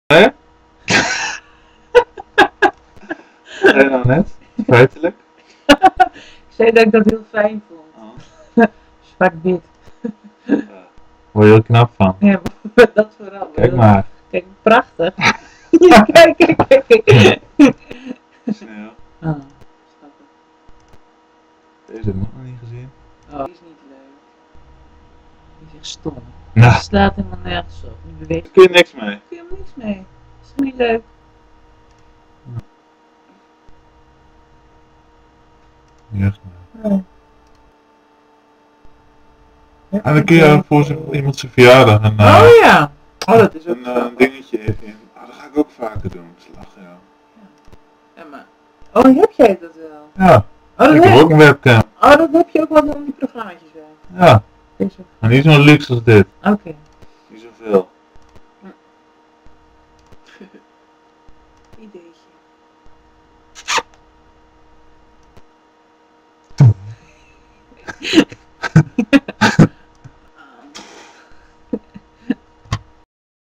Hè? Wat zei je nou net? Feitelijk? Ik zei dat ik dat heel fijn vond. Oh. Zwart-wit. Word je er knap van. Ja, dat vooral. Kijk maar. Kijk, prachtig. kijk. Sneeuw. Oh, schattig. Deze heb ik nog niet gezien. Oh, die is niet leuk. Die is echt stom. Nou. Die slaat helemaal nergens op. Die beweegt. Daar kun je niks mee. Daar kun je helemaal niks mee. Dat is toch niet leuk? Ja. Nee. En dan kun je voor iemand zijn verjaardag een, Oh ja. Oh, dat is ook een dingetje even in. Oh, dat ga ik ook vaker doen. Lachen, ja. Ja, maar... Oh, heb jij dat wel? Ja. Oh, dat Ik heb heb... ook een webcam. Oh, dat heb je ook wel in die programma's bij. Ja. Deze. Maar niet zo'n luxe als dit. Oké. Niet zoveel. Ideetje.